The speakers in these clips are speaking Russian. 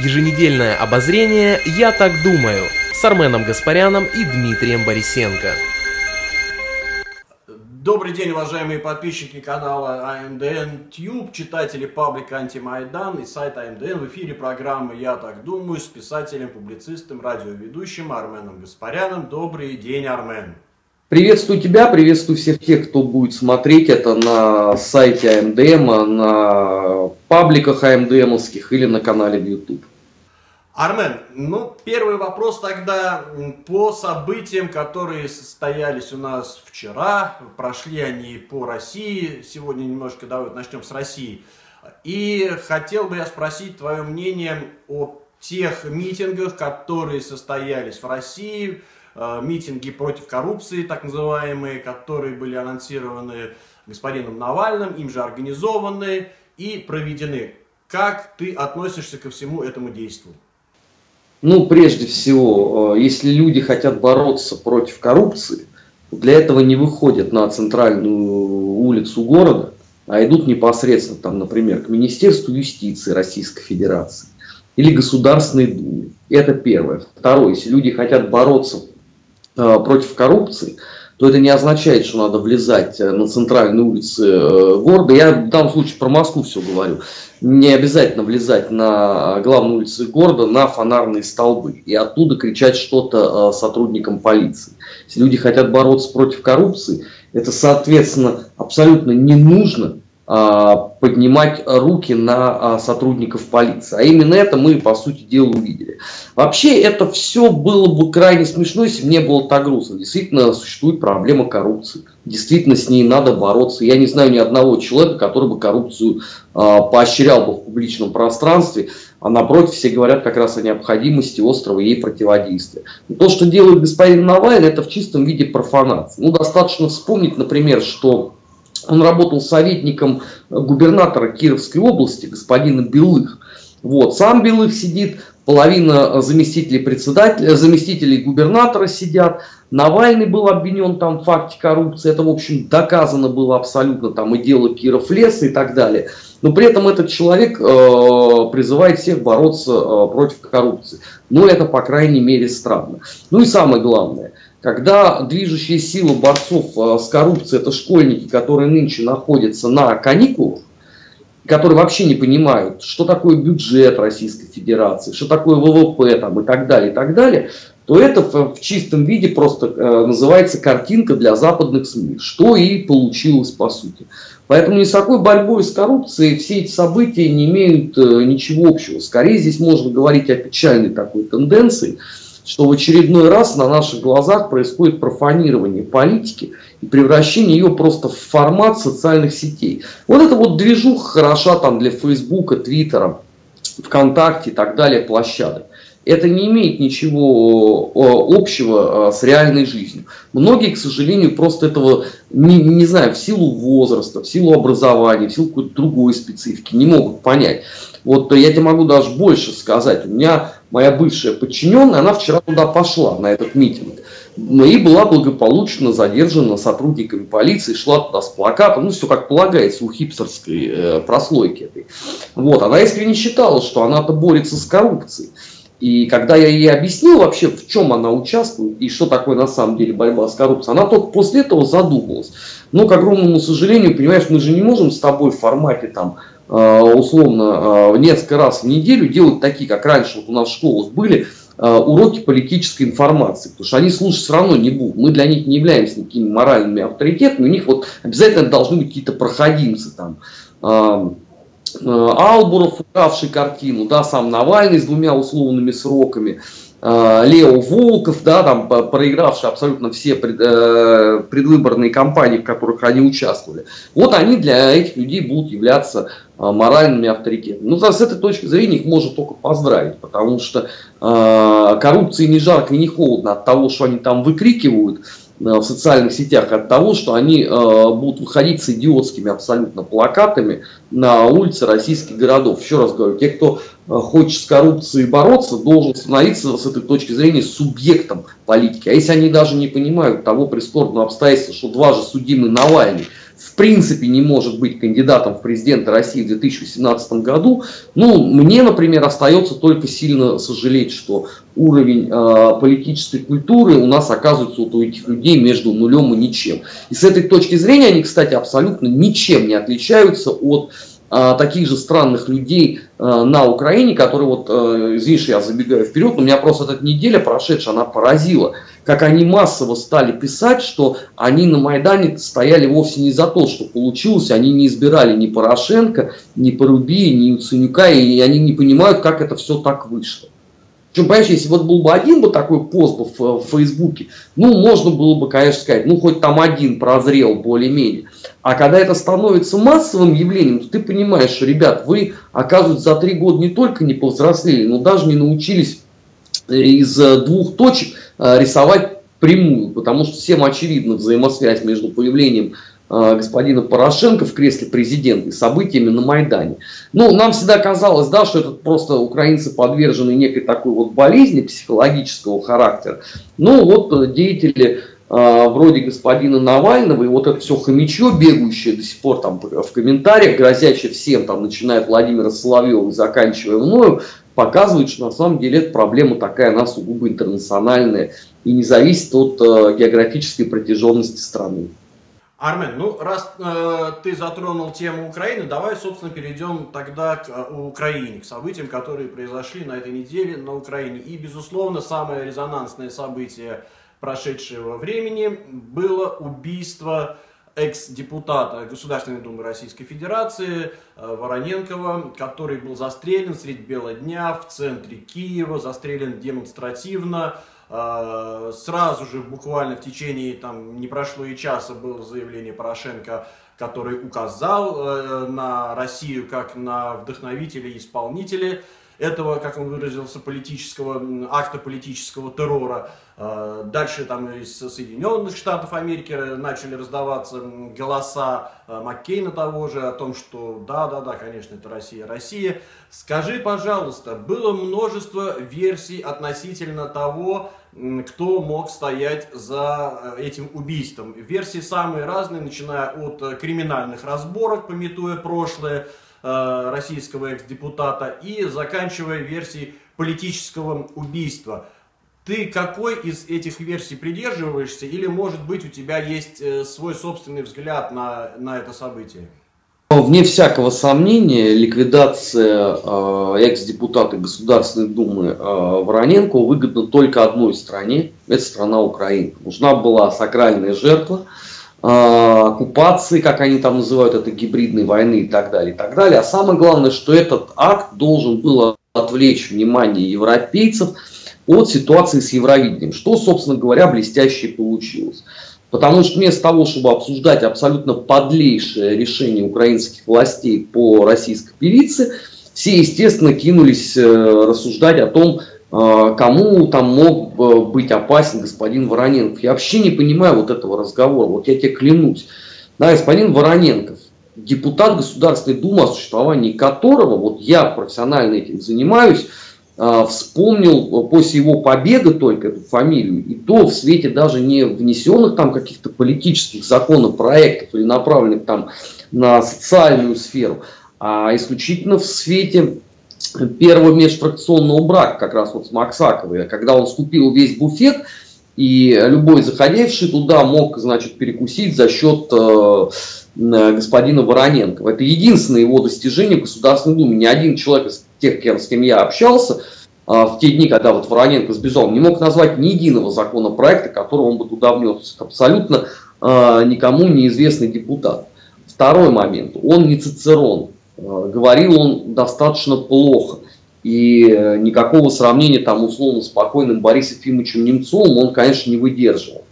Еженедельное обозрение «Я так думаю» с Арменом Гаспаряном и Дмитрием Борисенко. Добрый день, уважаемые подписчики канала АМДН Тьюб, читатели паблика Антимайдан и сайта АМДН. В эфире программы «Я так думаю» с писателем, публицистом, радиоведущим Арменом Гаспаряном. Добрый день, Армен. Приветствую тебя, приветствую всех тех, кто будет смотреть это на сайте АМДМ, на пабликах АМДМовских или на канале в YouTube. Армен, первый вопрос тогда по событиям, которые состоялись у нас вчера. Прошли они по России. Сегодня немножко давай начнем с России. И хотел бы я спросить твое мнение о тех митингах, которые состоялись в России. Митинги против коррупции, так называемые, которые были анонсированы господином Навальным, им же организованы и проведены. Как ты относишься ко всему этому действию? Прежде всего, если люди хотят бороться против коррупции, для этого не выходят на центральную улицу города, а идут непосредственно, например, к Министерству юстиции Российской Федерации или Государственной Думе. Это первое. Второе, если люди хотят бороться против коррупции, то это не означает, что надо влезать на центральные улицы города. Я в данном случае про Москву все говорю. Не обязательно влезать на главные улицы города, на фонарные столбы и оттуда кричать что-то сотрудникам полиции. Если люди хотят бороться против коррупции, это, соответственно, абсолютно не нужно поднимать руки на сотрудников полиции. А именно это мы, по сути дела, увидели. Вообще, это все было бы крайне смешно, если бы не было так грустно. Действительно, существует проблема коррупции. Действительно, с ней надо бороться. Я не знаю ни одного человека, который бы коррупцию поощрял бы в публичном пространстве. А напротив, все говорят как раз о необходимости острого ей противодействия. Но то, что делает господин Навальный, это в чистом виде профанация. Достаточно вспомнить, например, что он работал советником губернатора Кировской области, господина Белых. Сам Белых сидит, половина заместителей губернатора сидят. Навальный был обвинен в факте коррупции. Это, в общем, доказано было абсолютно. И дело Киров-Леса и так далее. Но при этом этот человек призывает всех бороться против коррупции. Это, по крайней мере, странно. И самое главное. Когда движущая сила борцов с коррупцией — это школьники, которые нынче находятся на каникулах, которые вообще не понимают, что такое бюджет Российской Федерации, что такое ВВП и так далее, то это в чистом виде просто называется картинка для западных СМИ, что и получилось по сути. Поэтому ни с какой борьбой с коррупцией все эти события не имеют ничего общего. Скорее здесь можно говорить о печальной такой тенденции, что в очередной раз на наших глазах происходит профанирование политики и превращение ее просто в формат социальных сетей. Эта движуха хороша для Фейсбука, Твиттера, ВКонтакте и так далее площадок. Это не имеет ничего общего с реальной жизнью. Многие, к сожалению, просто этого не знаю, в силу возраста, в силу образования, в силу какой-то другой специфики не могут понять. Я тебе могу даже больше сказать. У меня моя бывшая подчиненная, она вчера туда пошла, на этот митинг. И была благополучно задержана сотрудниками полиции, шла туда с плакатом, все как полагается у хипстерской прослойки этой. Она искренне считала, что она-то борется с коррупцией. И когда я ей объяснил вообще, в чем она участвует и что такое на самом деле борьба с коррупцией, она только после этого задумалась. Но, к огромному сожалению, понимаешь, мы же не можем с тобой в формате условно несколько раз в неделю делать такие, как раньше у нас в школах были, уроки политической информации, потому что они слушать все равно не будут. Мы для них не являемся никакими моральными авторитетами, у них обязательно должны быть какие-то проходимцы Албуров, укравший картину, сам Навальный с 2 условными сроками, Лео Волков, проигравший абсолютно все предвыборные кампании, в которых они участвовали. Они для этих людей будут являться моральными авторитетами. С этой точки зрения их можно только поздравить, потому что коррупции ни жарко, ни холодно от того, что они там выкрикивают в социальных сетях, от того, что они будут выходить с идиотскими абсолютно плакатами на улицы российских городов. Еще раз говорю, те, кто хочет с коррупцией бороться, должен становиться с этой точки зрения субъектом политики. А если они даже не понимают того прискорбного обстоятельства, что 2 судимый Навальный в принципе не может быть кандидатом в президенты России в 2018 году, ну, мне, например, остается только сильно сожалеть, что уровень политической культуры у нас оказывается вот у этих людей между нулем и ничем. И с этой точки зрения они, кстати, абсолютно ничем не отличаются от таких же странных людей на Украине, которые вот, извините, я забегаю вперед, но меня просто эта неделя прошедшая, она поразила, как они массово стали писать, что они на Майдане стояли вовсе не за то, что получилось, они не избирали ни Порошенко, ни Порубия, ни Яценюка, и они не понимают, как это все так вышло. Причем, понимаешь, если вот был бы один бы такой пост в Фейсбуке, ну, можно было бы, конечно, сказать, ну, хоть там один прозрел более-менее. А когда это становится массовым явлением, то ты понимаешь, что, ребят, вы, оказывается, за 3 года не только не повзрослели, но даже не научились из 2 точек рисовать прямую, потому что всем очевидна взаимосвязь между появлением господина Порошенко в кресле президента и событиями на Майдане. Ну, нам всегда казалось, да, что это просто украинцы подвержены некой такой вот болезни психологического характера. Ну, вот деятели вроде господина Навального и вот это все хомячье, бегающее до сих пор там в комментариях, грозящее всем, там, начиная от Владимира Соловьева и заканчивая мною, показывает, что на самом деле эта проблема такая, она сугубо интернациональная и не зависит от географической протяженности страны. Армен, ну раз ты затронул тему Украины, давай, собственно, перейдем тогда к Украине, к событиям, которые произошли на этой неделе на Украине. И, безусловно, самое резонансное событие прошедшего времени было убийство экс-депутата Государственной Думы Российской Федерации Вороненкова, который был застрелен средь бела дня в центре Киева, застрелен демонстративно. Сразу же, буквально в течение, там, не прошло и часа, было заявление Порошенко, который указал на Россию как на вдохновителя и исполнителя этого, как он выразился, акта политического террора. Дальше там из Соединенных Штатов Америки начали раздаваться голоса Маккейна того же о том, что да, конечно, это Россия, Россия. Скажи, пожалуйста, было множество версий относительно того, кто мог стоять за этим убийством. Версии самые разные, начиная от криминальных разборок, памятуя прошлое российского экс-депутата, и заканчивая версией политического убийства. Ты какой из этих версий придерживаешься, или, может быть, у тебя есть свой собственный взгляд на это событие? Вне всякого сомнения, ликвидация экс-депутата Государственной Думы Вороненко выгодна только одной стране, это страна Украина. Нужна была сакральная жертва, оккупации, как они там называют это, гибридной войны и так далее, и так далее. А самое главное, что этот акт должен был отвлечь внимание европейцев от ситуации с Евровидением, что, собственно говоря, блестяще получилось. Потому что вместо того, чтобы обсуждать абсолютно подлейшее решение украинских властей по российской певице, все, естественно, кинулись рассуждать о том, кому там мог быть опасен господин Вороненков. Я вообще не понимаю вот этого разговора, вот я тебе клянусь. Да, господин Вороненков, депутат Государственной Думы, о существовании которого, вот я профессионально этим занимаюсь, вспомнил после его победы только эту фамилию, и то в свете даже не внесенных там каких-то политических законопроектов или направленных там на социальную сферу, а исключительно в свете первого межфракционного брака, как раз вот с Максаковой, когда он скупил весь буфет, и любой заходящий туда мог, значит, перекусить за счет господина Вороненкова. Это единственное его достижение в Государственной Думе. Ни один человек из тех, с кем я общался в те дни, когда вот Вороненко сбежал, не мог назвать ни единого законопроекта, который он бы туда внес. Абсолютно никому неизвестный депутат. Второй момент. Он не Цицерон. Говорил он достаточно плохо. И никакого сравнения там условно спокойным Борисом Ефимовичем Немцовым он, конечно, не выдерживал.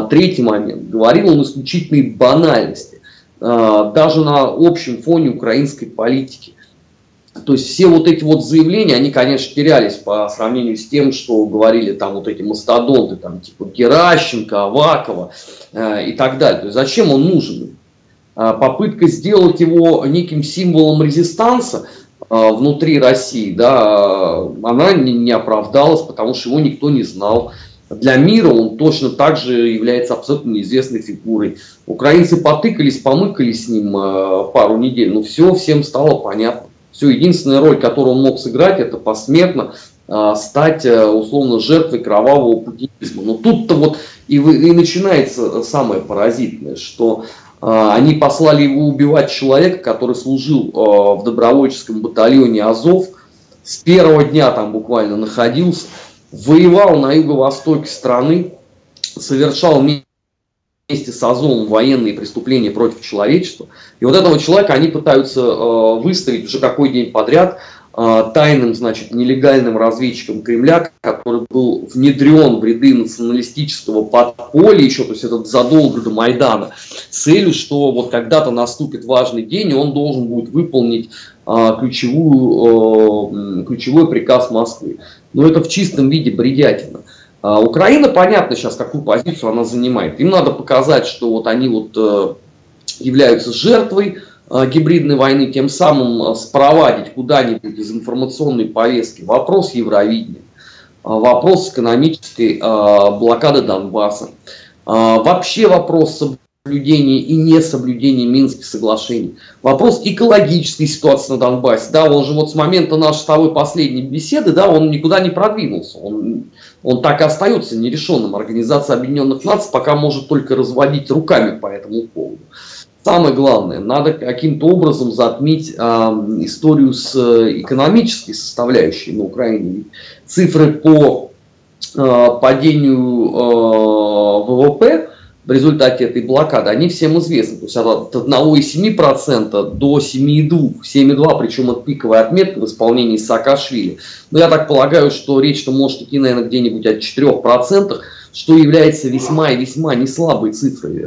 Третий момент. Говорил он исключительной банальности. Даже на общем фоне украинской политики. То есть все вот эти вот заявления, они, конечно, терялись по сравнению с тем, что говорили там вот эти мастодонты, там типа Геращенко, Авакова и так далее. То есть зачем он нужен? Попытка сделать его неким символом резистанса внутри России, да, она не оправдалась, потому что его никто не знал. для мира он точно так же является абсолютно неизвестной фигурой. Украинцы потыкались, помыкались с ним пару недель, но все, всем стало понятно. Все, единственная роль, которую он мог сыграть, это посмертно стать условно жертвой кровавого путинизма. Но тут-то вот и начинается самое поразительное, что они послали его убивать человека, который служил в добровольческом батальоне Азов, с первого дня там буквально находился, воевал на юго-востоке страны, совершал вместе с Азовом военные преступления против человечества. И вот этого человека они пытаются выставить уже какой день подряд тайным, значит, нелегальным разведчиком Кремля, который был внедрен в ряды националистического подполья еще, то есть это задолго до Майдана, с целью, что вот когда-то наступит важный день, и он должен будет выполнить ключевой приказ Москвы. Но это в чистом виде бредятина. Украина, понятно сейчас, какую позицию она занимает. Им надо показать, что вот они вот являются жертвой гибридной войны, тем самым спровадить куда-нибудь из информационной повестки вопрос Евровидения, вопрос экономической блокады Донбасса, вообще вопрос соблюдения и несоблюдения Минских соглашений, вопрос экологической ситуации на Донбассе. Да, он же вот с момента нашей с тобой последней беседы, да, он никуда не продвинулся, он так и остается нерешенным. Организация Объединенных Наций пока может только разводить руками по этому поводу. Самое главное, надо каким-то образом затмить историю с экономической составляющей на Украине. Цифры по падению ВВП в результате этой блокады, они всем известны. То есть от 1,7% до 7,2%, 7,2%, причем это пиковая отметка в исполнении Саакашвили. Но я так полагаю, что речь-то может идти, наверное, где-нибудь от 4%, что является весьма и весьма неслабой цифрой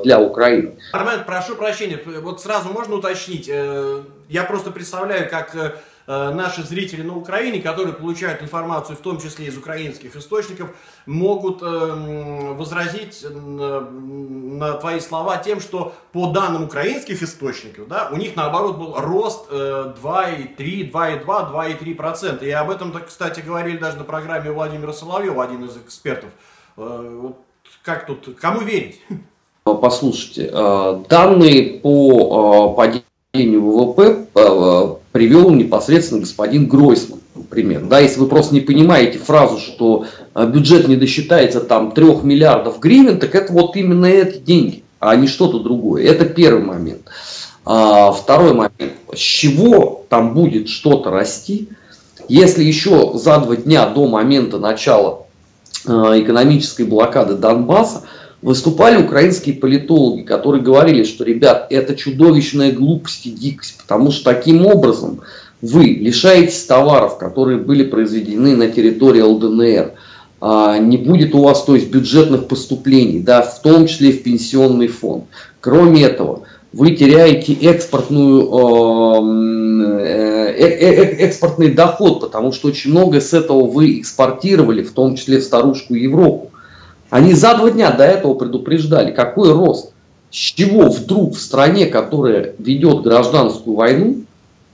для Украины. Армен, прошу прощения, вот сразу можно уточнить, я просто представляю, как наши зрители на Украине, которые получают информацию, в том числе из украинских источников, могут возразить на твои слова тем, что по данным украинских источников, да, у них наоборот был рост 2,3, 2,2, 2,3%. И об этом, кстати, говорили даже на программе Владимира Соловьева, один из экспертов. Вот как тут, кому верить? Послушайте, данные по падению ВВП привел непосредственно господин Гройсман, например. Да, если вы просто не понимаете фразу, что бюджет не досчитается там 3 миллиардов гривен, так это вот именно эти деньги, а не что-то другое. Это первый момент. Второй момент. С чего там будет что-то расти, если еще за 2 дня до момента начала экономической блокады Донбасса выступали украинские политологи, которые говорили, что, ребят, это чудовищная глупость и дикость, потому что таким образом вы лишаетесь товаров, которые были произведены на территории ЛДНР, не будет у вас, то есть, бюджетных поступлений, да, в том числе и в пенсионный фонд. Кроме этого, вы теряете экспортный доход, потому что очень многое с этого вы экспортировали, в том числе в старушку Европу. Они за 2 дня до этого предупреждали, какой рост, с чего вдруг в стране, которая ведет гражданскую войну,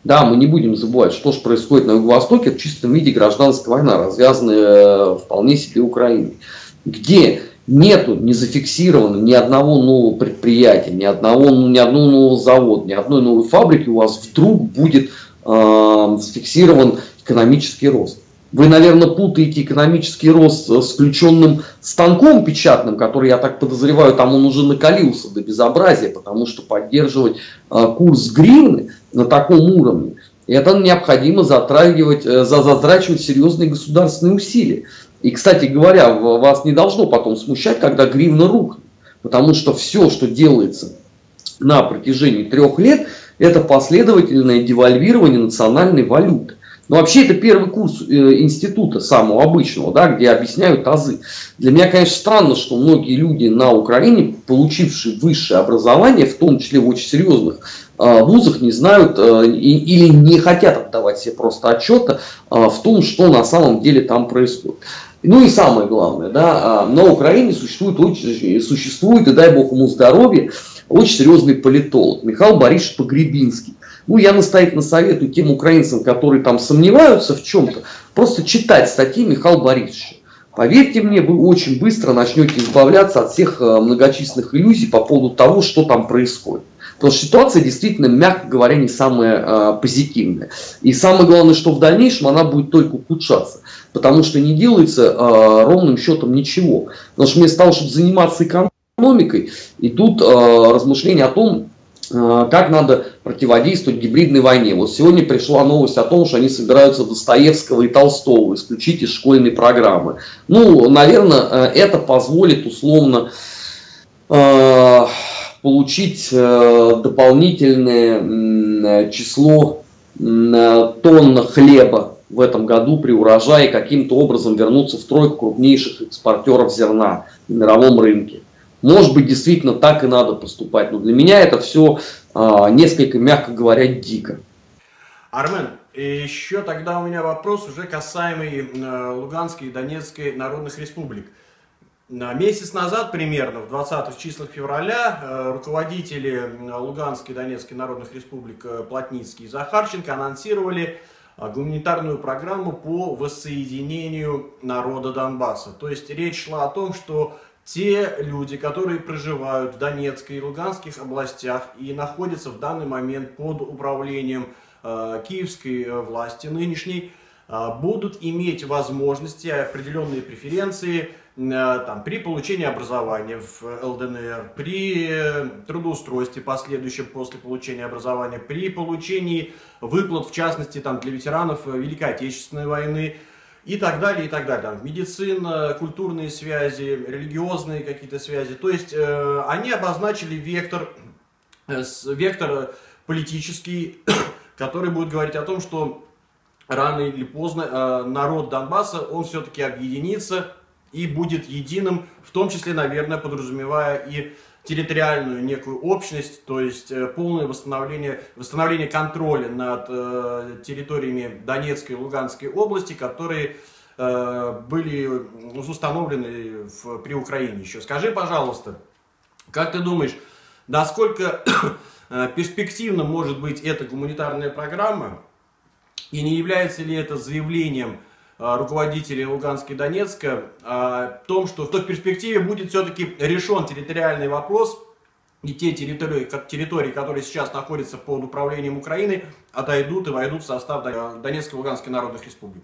да, мы не будем забывать, что же происходит на Юго-Востоке, в чистом виде гражданская война, развязанная вполне себе Украиной, где нету, не зафиксировано ни одного нового предприятия, ни одного нового завода, ни одной новой фабрики, у вас вдруг будет зафиксирован экономический рост. Вы, наверное, путаете экономический рост с включенным станком печатным, который, я так подозреваю, там он уже накалился до безобразия, потому что поддерживать курс гривны на таком уровне, это необходимо затрачивать серьезные государственные усилия. И, кстати говоря, вас не должно потом смущать, когда гривна рухнет, потому что все, что делается на протяжении 3 лет, это последовательное девальвирование национальной валюты. Но вообще это первый курс института самого обычного, да, где объясняют азы. Для меня, конечно, странно, что многие люди на Украине, получившие высшее образование, в том числе в очень серьезных вузах, не знают или не хотят отдавать себе просто отчета в том, что на самом деле там происходит. Ну и самое главное, да, на Украине существует, и дай бог ему здоровья, очень серьезный политолог Михаил Борисович Погребинский. Ну, я настоятельно советую тем украинцам, которые там сомневаются в чем-то, просто читать статьи Михаила Борисовича. поверьте мне, вы очень быстро начнете избавляться от всех многочисленных иллюзий по поводу того, что там происходит. Потому что ситуация действительно, мягко говоря, не самая позитивная. И самое главное, что в дальнейшем она будет только ухудшаться. Потому что не делается ровным счетом ничего. Потому что вместо того, чтобы заниматься экономикой, идут размышления о том, как надо противодействовать гибридной войне. Вот сегодня пришла новость о том, что они собираются Достоевского и Толстого исключить из школьной программы. Ну, наверное, это позволит условно получить дополнительное число тонн хлеба в этом году при урожае, каким-то образом вернуться в тройку крупнейших экспортеров зерна на мировом рынке. Может быть, действительно так и надо поступать, но для меня это все несколько, мягко говоря, дико. Армен, еще тогда у меня вопрос уже касаемый Луганской и Донецкой народных республик. Месяц назад, примерно, в 20-х числах февраля, руководители Луганской и Донецкой народных республик Плотницкий и Захарченко анонсировали гуманитарную программу по воссоединению народа Донбасса. То есть речь шла о том, что те люди, которые проживают в Донецкой и Луганских областях и находятся в данный момент под управлением киевской власти нынешней, будут иметь возможности, определенные преференции при получении образования в ЛДНР, при трудоустройстве последующем после получения образования, при получении выплат, в частности, для ветеранов Великой Отечественной войны и так далее, и так далее. Медицина, культурные связи, религиозные какие-то связи. То есть они обозначили вектор политический, который будет говорить о том, что рано или поздно народ Донбасса, он все-таки объединится и будет единым, в том числе, наверное, подразумевая и территориальную некую общность, то есть полное восстановление контроля над территориями Донецкой и Луганской области, которые были установлены при Украине еще. Скажи, пожалуйста, как ты думаешь, насколько перспективна может быть эта гуманитарная программа, и не является ли это заявлением руководителей Луганска и Донецка о том, что в перспективе будет все-таки решен территориальный вопрос, и те территории, которые сейчас находятся под управлением Украины, отойдут и войдут в состав Донецкой и Луганской народных республик?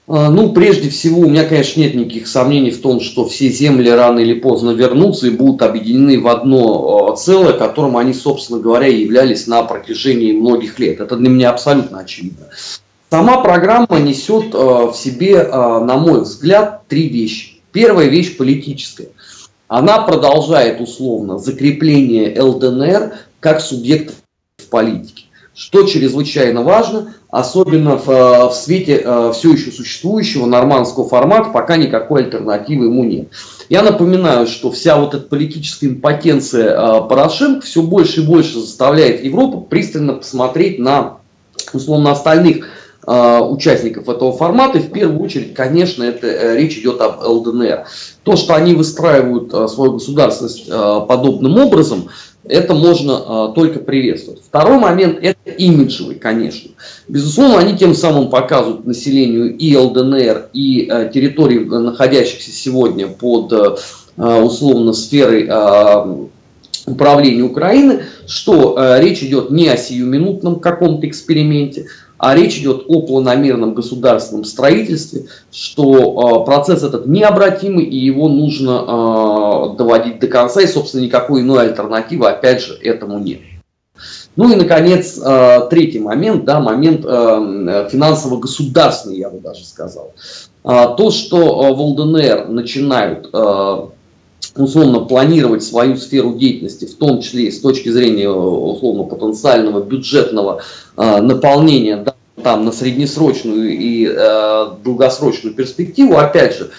Ну, прежде всего, у меня, конечно, нет никаких сомнений в том, что все земли рано или поздно вернутся и будут объединены в одно целое, которым они, собственно говоря, являлись на протяжении многих лет. Это для меня абсолютно очевидно. Сама программа несет в себе, на мой взгляд, три вещи. Первая вещь политическая. Она продолжает условно закрепление ЛДНР как субъекта в политике, что чрезвычайно важно, особенно в свете все еще существующего нормандского формата, пока никакой альтернативы ему нет. Я напоминаю, что вся вот эта политическая импотенция Порошенко все больше и больше заставляет Европу пристально посмотреть на условно остальных участников этого формата. И в первую очередь, конечно, речь идет об ЛДНР. То, что они выстраивают свою государственность подобным образом, это можно только приветствовать. Второй момент – это имиджевый, конечно. Безусловно, они тем самым показывают населению и ЛДНР, и территорий, находящихся сегодня под условно сферой управления Украины, что речь идет не о сиюминутном каком-то эксперименте, а речь идет о планомерном государственном строительстве, что процесс этот необратимый и его нужно доводить до конца, и, собственно, никакой иной альтернативы, опять же, этому нет. Ну и, наконец, третий момент, да, момент финансово-государственный, я бы даже сказал. То, что в ЛДНР начинают условно планировать свою сферу деятельности, в том числе и с точки зрения условно потенциального бюджетного наполнения, да, там на среднесрочную и долгосрочную перспективу, опять же,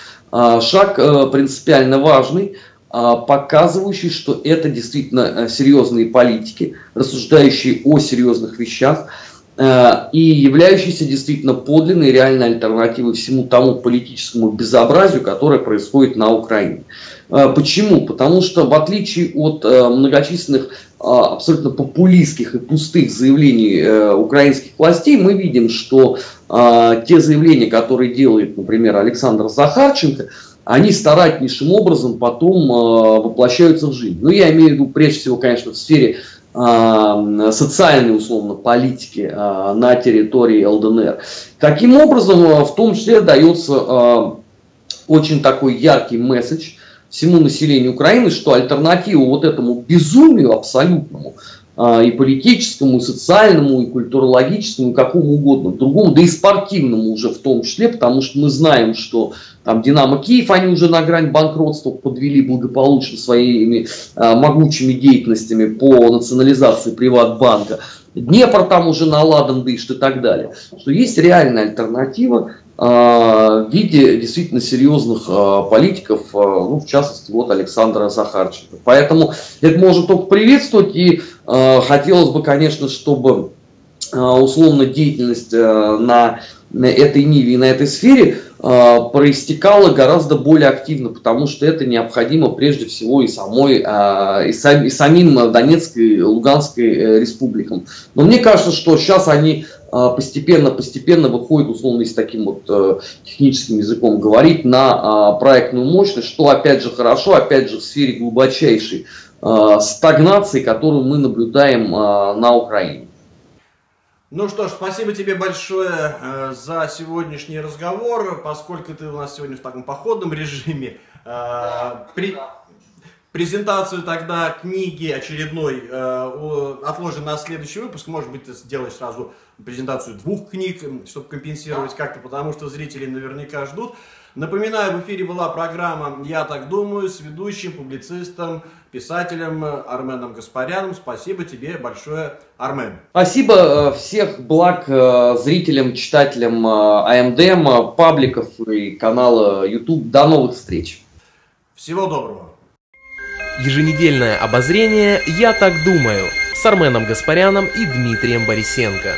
шаг принципиально важный, показывающий, что это действительно серьезные политики, рассуждающие о серьезных вещах и являющиеся действительно подлинной реальной альтернативой всему тому политическому безобразию, которое происходит на Украине. Почему? Потому что в отличие от многочисленных абсолютно популистских и пустых заявлений украинских властей, мы видим, что те заявления, которые делает, например, Александр Захарченко, они старательнейшим образом потом воплощаются в жизнь. Ну, я имею в виду, прежде всего, конечно, в сфере социальной, условно, политики на территории ЛДНР. Таким образом, в том числе дается очень такой яркий месседж всему населению Украины, что альтернатива вот этому безумию абсолютному, и политическому, и социальному, и культурологическому, и какому угодно, другому, да и спортивному уже в том числе, потому что мы знаем, что там Динамо Киев, они уже на грань банкротства подвели благополучно своими могучими деятельностями по национализации Приватбанка. Днепр там уже наладан дышит и так далее. Что есть реальная альтернатива в виде действительно серьезных политиков, ну, в частности, вот Александра Захарченко. Поэтому это можно только приветствовать, и хотелось бы, конечно, чтобы условно деятельность на этой ниве и на этой сфере проистекала гораздо более активно, потому что это необходимо прежде всего и самим Донецкой и Луганской республикам. Но мне кажется, что сейчас они постепенно выходят, условно, если таким вот техническим языком говорить, на проектную мощность, что опять же хорошо, опять же в сфере глубочайшей стагнации, которую мы наблюдаем на Украине. Ну что ж, спасибо тебе большое за сегодняшний разговор, поскольку ты у нас сегодня в таком походном режиме. Презентацию тогда книги очередной отложим на следующий выпуск. Может быть, ты сделаешь сразу презентацию 2 книг, чтобы компенсировать как-то, потому что зрители наверняка ждут. Напоминаю, в эфире была программа «Я так думаю» с ведущим, публицистом, писателем Арменом Гаспаряном. Спасибо тебе большое, Армен. Спасибо, всех благ зрителям, читателям АМДМ, пабликов и канала YouTube. До новых встреч. Всего доброго. Еженедельное обозрение «Я так думаю» с Арменом Гаспаряном и Дмитрием Борисенко.